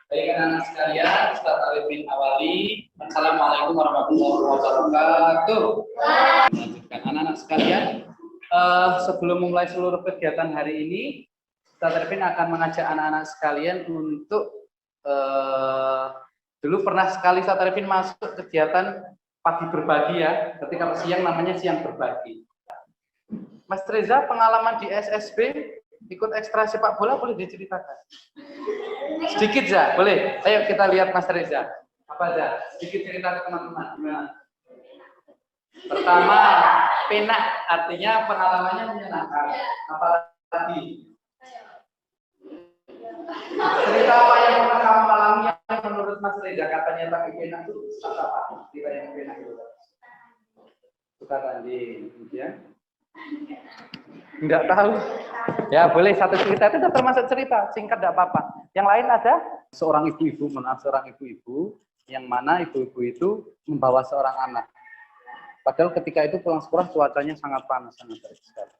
Baik anak-anak sekalian, Ustaz Arifin awali. Assalamualaikum warahmatullahi wabarakatuh. Lanjutkan anak-anak sekalian. Sebelum memulai seluruh kegiatan hari ini, Ustaz Arifin akan mengajak anak-anak sekalian untuk dulu pernah sekali Ustaz Arifin masuk kegiatan pagi berbagi ya. Ketika siang namanya siang berbagi. Mas Reza, pengalaman di SSB ikut ekstra sepak bola boleh diceritakan? Sedikit Za, boleh. Ayo kita lihat Mas Reza. Apa Za? Sedikit cerita ke teman-teman. Gimana? Pertama, penak artinya pengalamannya menyenangkan. Apalagi cerita apa yang pernah kamu alami yang menurut Mas Reza katanya tapi penak itu apa? Cerita yang penak itu. Suka tanding, ya? Enggak tahu. Ya boleh satu cerita itu termasuk cerita singkat tidak apa-apa. Yang lain ada seorang ibu-ibu, yang mana ibu-ibu itu membawa seorang anak. Padahal ketika itu pulang sekolah cuacanya sangat panas, sangat terik sekali.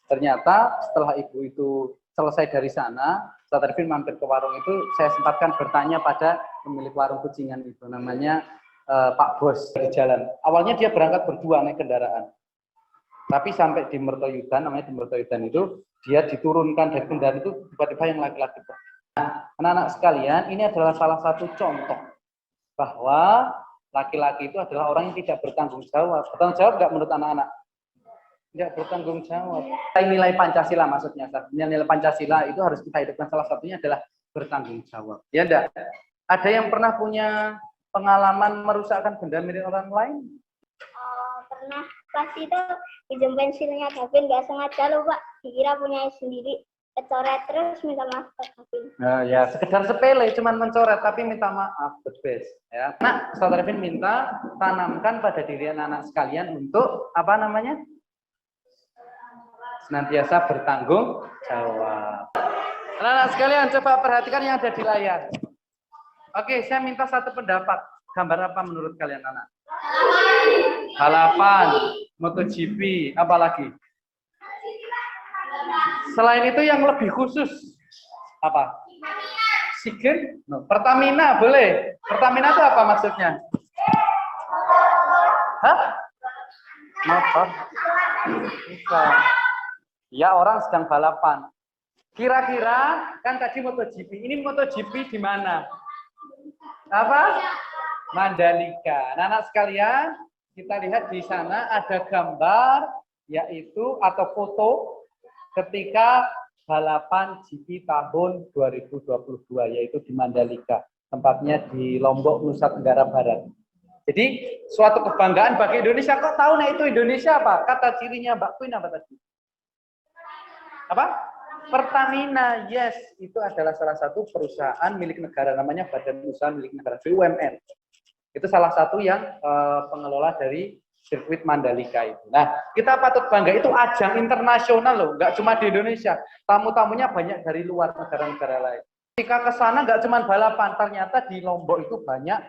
Ternyata setelah ibu itu selesai dari sana, Ustaz Arifin mampir ke warung itu, saya sempatkan bertanya pada pemilik warung kucingan itu, namanya Pak Bos di jalan. Awalnya dia berangkat berdua naik kendaraan. Tapi sampai di Mertoyudan, namanya di Mertoyudan itu, dia diturunkan dari kendaraan itu tiba-tiba yang laki-laki. Nah, anak-anak sekalian, ini adalah salah satu contoh bahwa laki-laki itu adalah orang yang tidak bertanggung jawab. Bertanggung jawab nggak menurut anak-anak? Tidak bertanggung jawab. Nilai Pancasila maksudnya. Nilai Pancasila itu harus kita hidupkan, salah satunya adalah bertanggung jawab. Ya enggak? Ada yang pernah punya pengalaman merusakkan benda milik orang lain? Pernah. Pas itu pinjam pensilnya Gavin, nggak sengaja loh Pak, dikira punya sendiri, kecoret terus minta maaf ke Gavin. Nah, ya sekedar sepele, cuman mencoret tapi minta maaf, the best. Ya. Nah, Ustaz Arifin minta tanamkan pada diri anak-anak sekalian untuk apa namanya? Senantiasa bertanggung jawab. Anak-anak sekalian coba perhatikan yang ada di layar. Oke, saya minta satu pendapat. Gambar apa menurut kalian anak? Balapan, MotoGP, apalagi? Selain itu yang lebih khusus apa? SEA Games? No. Pertamina boleh. Pertamina itu apa maksudnya? Hah? Motor? Bisa. Ya orang sedang balapan. Kira-kira kan tadi MotoGP. Ini MotoGP di mana? Apa? Mandalika. Nah, anak sekalian, kita lihat di sana ada gambar yaitu atau foto ketika balapan GP tahun 2022 yaitu di Mandalika, tempatnya di Lombok, Nusa Tenggara Barat. Jadi suatu kebanggaan bagi Indonesia. Kok tahu nah itu Indonesia apa? Kata cirinya Mbak Queen apa tadi? Apa? Pertamina, yes, itu adalah salah satu perusahaan milik negara, namanya Badan Usaha Milik Negara, BUMN. Itu salah satu yang pengelola dari sirkuit Mandalika itu. Nah, kita patut bangga, itu ajang internasional loh, nggak cuma di Indonesia. Tamu-tamunya banyak dari luar negara-negara lain. Ketika ke sana nggak cuma balapan, ternyata di Lombok itu banyak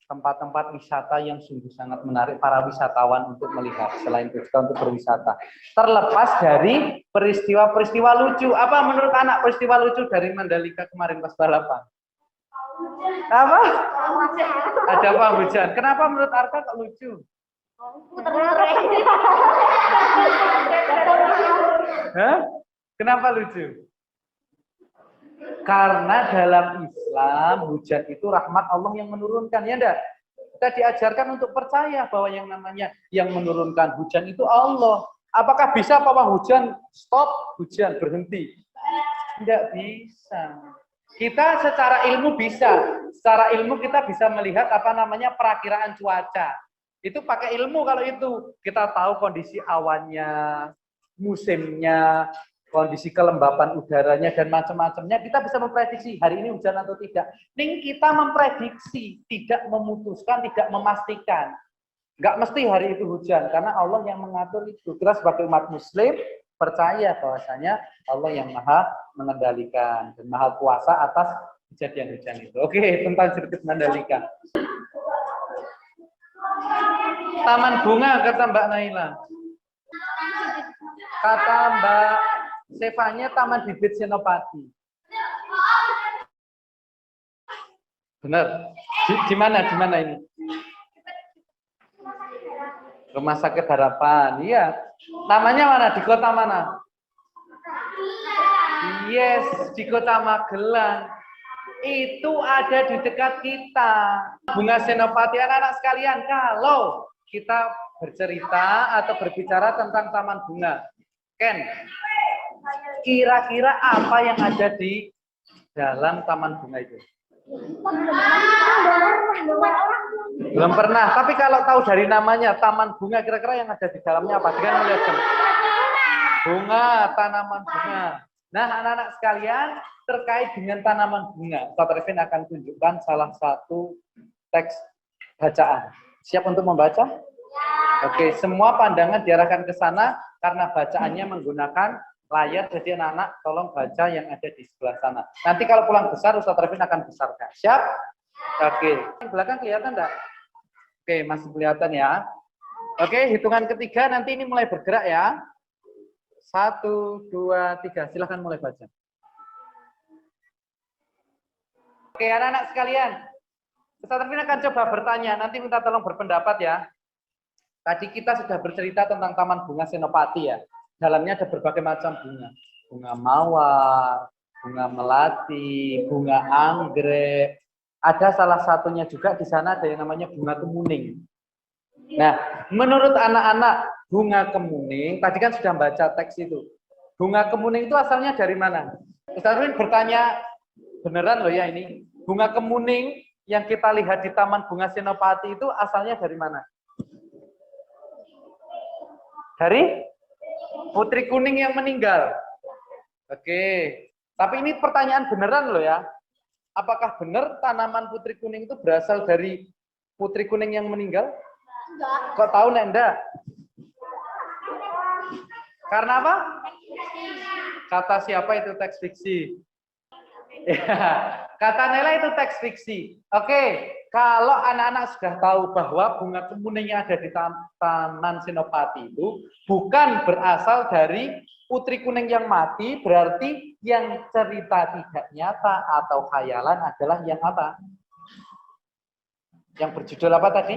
tempat-tempat wisata yang sungguh sangat menarik para wisatawan untuk melihat, selain itu untuk berwisata. Terlepas dari peristiwa-peristiwa lucu. Apa menurut anak peristiwa lucu dari Mandalika kemarin pas balapan? Apa? Ada apa hujan? Kenapa menurut Arka kok lucu? Hah? Kenapa lucu? Karena dalam Islam hujan itu rahmat Allah yang menurunkan, ya enggak? Kita diajarkan untuk percaya bahwa yang namanya yang menurunkan hujan itu Allah. Apakah bisa pawang hujan stop hujan berhenti? Tidak bisa. Kita secara ilmu bisa. Secara ilmu kita bisa melihat apa namanya perakiraan cuaca. Itu pakai ilmu kalau itu. Kita tahu kondisi awannya, musimnya, kondisi kelembapan udaranya dan macam-macamnya. Kita bisa memprediksi hari ini hujan atau tidak. Ning kita memprediksi, tidak memutuskan, tidak memastikan. Enggak mesti hari itu hujan karena Allah yang mengatur itu. Kita sebagai umat muslim percaya bahwasanya Allah yang maha mengendalikan dan maha kuasa atas kejadian hujan itu. Oke, tentang sirkuit Mandalika. Taman bunga kata Mbak Naila. Kata Mbak Sevanya Taman Bibit Senopati. Benar. Di mana? Di mana ini? Rumah Sakit Harapan. Iya. Namanya mana? Di kota mana? Yes, di kota Magelang. Itu ada di dekat kita. Bunga Senopati, anak-anak sekalian, kalau kita bercerita atau berbicara tentang taman bunga, Ken, kira-kira apa yang ada di dalam taman bunga itu? Belum pernah, tapi kalau tahu dari namanya taman bunga, kira-kira yang ada di dalamnya apa? Dengan melihat bunga, tanaman bunga. Nah, anak-anak sekalian, terkait dengan tanaman bunga, Ustaz Arifin akan tunjukkan salah satu teks bacaan. Siap untuk membaca? Oke, semua pandangan diarahkan ke sana karena bacaannya menggunakan layar, jadi anak-anak tolong baca yang ada di sebelah sana. Nanti kalau pulang besar, Ustaz Arifin akan besarkan. Siap? Oke. Di belakang kelihatan enggak? Oke, masih kelihatan ya. Oke, hitungan ketiga nanti ini mulai bergerak ya. 1, 2, 3. Silahkan mulai baca. Oke, anak-anak sekalian. Ustaz Arifin akan coba bertanya, nanti minta tolong berpendapat ya. Tadi kita sudah bercerita tentang Taman Bunga Senopati ya. Dalamnya ada berbagai macam bunga. Bunga mawar, bunga melati, bunga anggrek. Ada salah satunya juga di sana ada yang namanya bunga kemuning. Nah, menurut anak-anak bunga kemuning, tadi kan sudah baca teks itu. Bunga kemuning itu asalnya dari mana? Ustaz Arifin bertanya, beneran loh ya ini. Bunga kemuning yang kita lihat di Taman Bunga Senopati itu asalnya dari mana? Dari putri kuning yang meninggal. Oke. Tapi ini pertanyaan beneran loh ya. Apakah benar tanaman putri kuning itu berasal dari putri kuning yang meninggal? Enggak. Kok tahu nek enggak? Karena apa? Kata siapa itu teks fiksi? Kata Nela itu teks fiksi. Oke, kalau anak-anak sudah tahu bahwa bunga kemuning yang ada di Taman Senopati itu bukan berasal dari putri kuning yang mati, berarti yang cerita tidak nyata atau khayalan adalah yang apa? Yang berjudul apa tadi?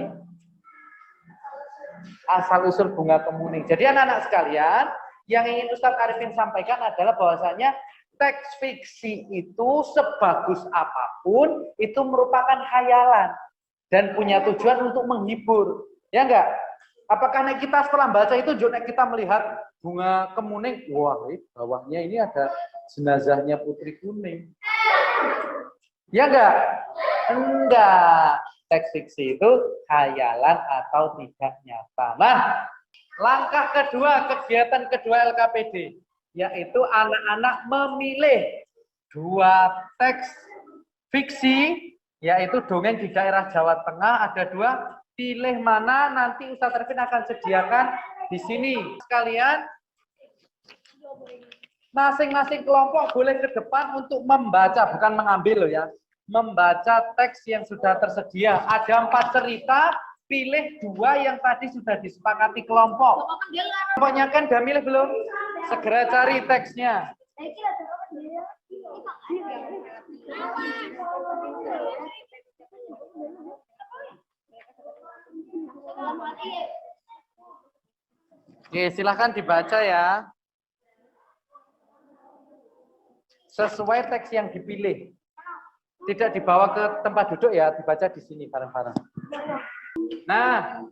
Asal-usul bunga kemuning. Jadi anak-anak sekalian, yang ingin Ustaz Arifin sampaikan adalah bahwasanya teks fiksi itu sebagus apapun itu merupakan khayalan dan punya tujuan untuk menghibur. Ya enggak? Apakah kita setelah baca itu kita melihat bunga kemuning, wah, bawahnya ini ada jenazahnya putri kuning. Ya enggak? Enggak. Teks fiksi itu khayalan atau tidak nyata. Nah, langkah kedua, kegiatan kedua LKPD, yaitu anak-anak memilih 2 teks fiksi, yaitu dongeng di daerah Jawa Tengah, ada 2, pilih mana nanti Ustaz Arifin akan sediakan di sini. Sekalian, masing-masing kelompok boleh ke depan untuk membaca, bukan mengambil loh ya, membaca teks yang sudah tersedia. Ada 4 cerita, pilih 2 yang tadi sudah disepakati kelompok. Kelompoknya kan udah milih belum? Segera cari teksnya. Oke, silahkan dibaca ya. Sesuai teks yang dipilih. Tidak dibawa ke tempat duduk ya, dibaca di sini bareng-bareng. Nah,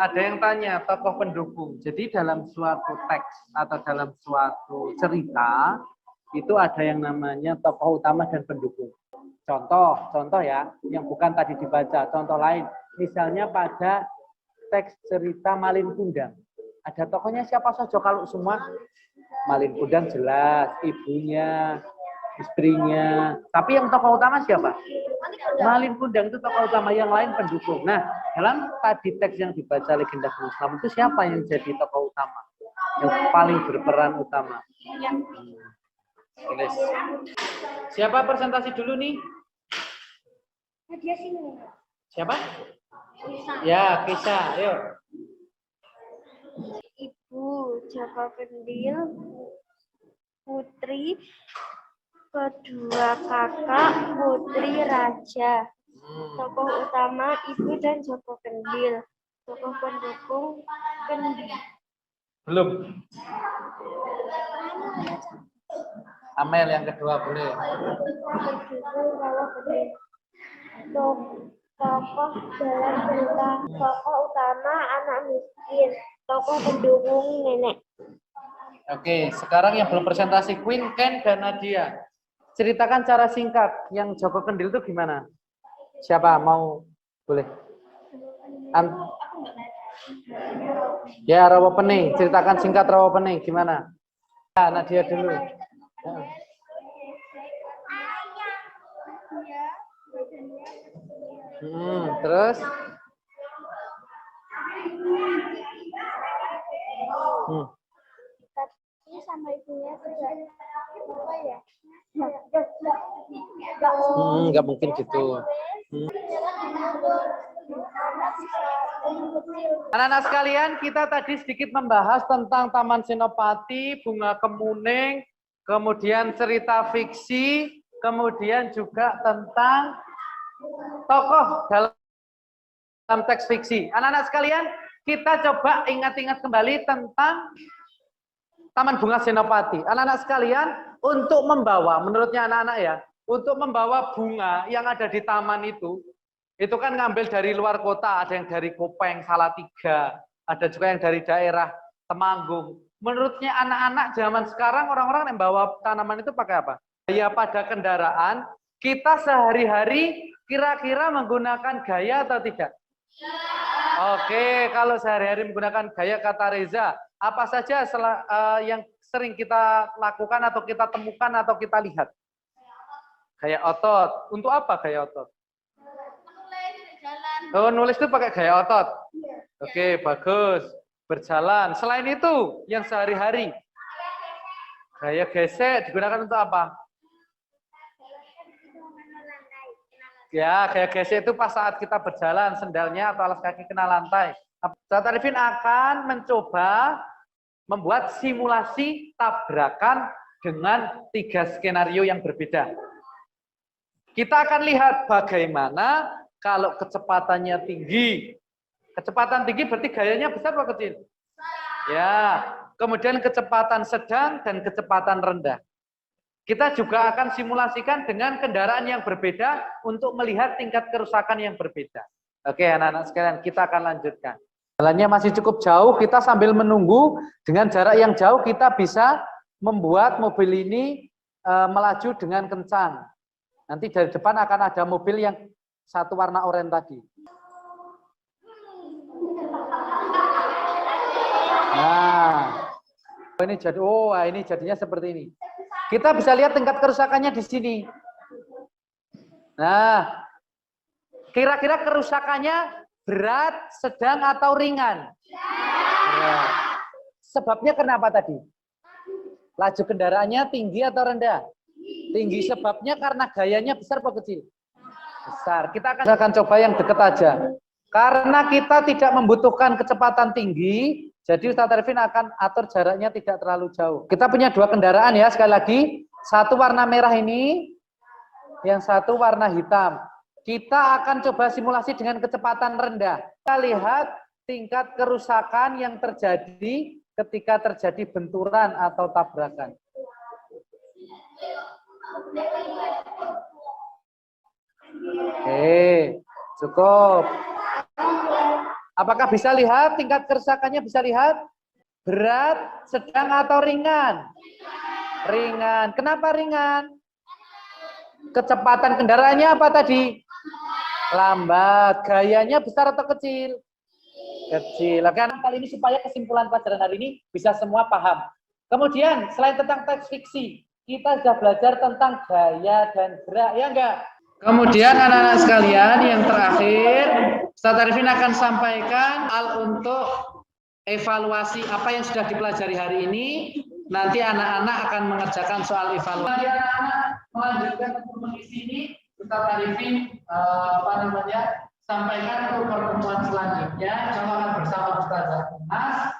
ada yang tanya, tokoh pendukung. Jadi dalam suatu teks atau dalam suatu cerita, itu ada yang namanya tokoh utama dan pendukung. Contoh ya, yang bukan tadi dibaca. Contoh lain, misalnya pada teks cerita Malin Kundang. Ada tokohnya siapa saja kalau semua? Malin Kundang jelas, ibunya, istrinya. Tapi yang tokoh utama siapa? Malin Kundang itu tokoh utama, yang lain pendukung. Nah, dalam tadi teks yang dibaca Legenda Gunung Selamet itu siapa yang jadi tokoh utama? Yang paling berperan utama? Tulis. Siapa presentasi dulu nih? Siapa? Ya, Kisah. Ayo. Ibu Jaka Kendil, putri, kedua kakak putri raja. Tokoh utama Ibu dan Joko Kendil. Tokoh pendukung Kendil. Belum. Amel yang kedua boleh. Pendukung Rawa Gede. Tokoh jalan cerita. Tokoh utama anak miskin. Tokoh pendukung nenek. Oke, sekarang yang belum presentasi Queen, Ken, dan Nadia. Ceritakan cara singkat. Yang Joko Kendil itu gimana? Siapa mau? Boleh. Ya, Rawa Pening. Ceritakan singkat Rawa Pening. Gimana? Ya, Nadia dulu. Terus? Tapi sama ibunya kerja apa ya? Nggak mungkin gitu. Anak-anak sekalian, kita tadi sedikit membahas tentang Taman Senopati, Bunga Kemuning, kemudian cerita fiksi, kemudian juga tentang tokoh dalam teks fiksi. Anak-anak sekalian, kita coba ingat-ingat kembali tentang Taman Bunga Senopati. Anak-anak sekalian, untuk membawa, menurutnya anak-anak ya, untuk membawa bunga yang ada di taman itu kan ngambil dari luar kota, ada yang dari Kopeng, Salatiga, ada juga yang dari daerah Temanggung. Menurutnya anak-anak zaman sekarang, orang-orang yang bawa tanaman itu pakai apa? Gaya pada kendaraan, kita sehari-hari kira-kira menggunakan gaya atau tidak? Oke, kalau sehari-hari menggunakan gaya kata Reza, apa saja yang sering kita lakukan atau kita temukan atau kita lihat? Gaya otot. Untuk apa gaya otot? Oh, nulis itu pakai gaya otot. Oke, bagus. Berjalan. Selain itu, yang sehari-hari, gaya gesek digunakan untuk apa? Ya, gaya gesek itu pas saat kita berjalan, sendalnya atau alas kaki kena lantai. Ustaz Arifin akan mencoba membuat simulasi tabrakan dengan 3 skenario yang berbeda. Kita akan lihat bagaimana kalau kecepatannya tinggi. Kecepatan tinggi berarti gayanya besar atau kecil? Ya. Kemudian kecepatan sedang dan kecepatan rendah. Kita juga akan simulasikan dengan kendaraan yang berbeda untuk melihat tingkat kerusakan yang berbeda. Oke, anak-anak sekalian, kita akan lanjutkan. Jalannya masih cukup jauh, kita sambil menunggu dengan jarak yang jauh kita bisa membuat mobil ini melaju dengan kencang. Nanti dari depan akan ada mobil yang satu warna oranye tadi. Nah, ini jadinya seperti ini. Kita bisa lihat tingkat kerusakannya di sini. Nah, kira-kira kerusakannya berat, sedang, atau ringan? Berat. Sebabnya kenapa tadi? Laju kendaraannya tinggi atau rendah? Tinggi. Sebabnya karena gayanya besar atau kecil? Besar. Kita akan coba yang dekat aja. Karena kita tidak membutuhkan kecepatan tinggi, jadi Ustaz Arifin akan atur jaraknya tidak terlalu jauh. Kita punya 2 kendaraan ya, sekali lagi. Satu warna merah ini, yang satu warna hitam. Kita akan coba simulasi dengan kecepatan rendah. Kita lihat tingkat kerusakan yang terjadi ketika terjadi benturan atau tabrakan. Oke, cukup. Apakah bisa lihat tingkat kerusakannya? Bisa lihat? Berat, sedang, atau ringan? Ringan. Kenapa ringan? Kecepatan kendaraannya apa tadi? Lambat. Gayanya besar atau kecil? Kecil. Kan kali ini supaya kesimpulan pelajaran hari ini bisa semua paham. Kemudian, selain tentang teks fiksi, kita sudah belajar tentang gaya dan gerak, ya enggak? Kemudian anak-anak sekalian, yang terakhir, Ustaz Arifin akan sampaikan hal untuk evaluasi apa yang sudah dipelajari hari ini. Nanti anak-anak akan mengerjakan soal evaluasi. Anak-anak melanjutkan untuk mengisi ini, Ustaz Arifin sampaikan untuk pertemuan selanjutnya. Jangan bersama Ustaz Mas.